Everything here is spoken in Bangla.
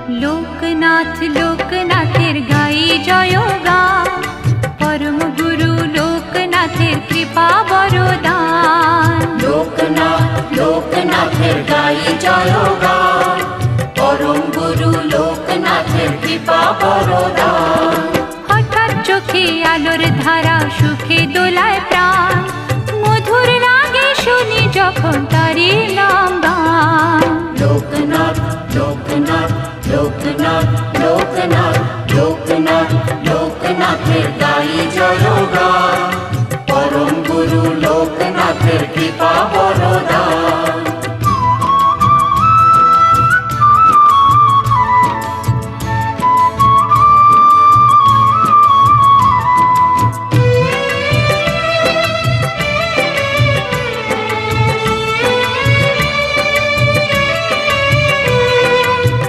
লোকনাথ লোকনাথের গাই জয়গান, পরম গুরু লোকনাথের কৃপা বরদান। লোকনাথ লোকনাথের গাই জয়গান, পরম গুরু লোকনাথের কৃপা বরদান। হঠাৎ চোখে আলোর ধারা, সুখে দোলায় প্রাণ, মধুর লাগে শুনি যখন তারি নাম গান। লোকনাথ লোকনাথ লোকনাথ লোকনাথ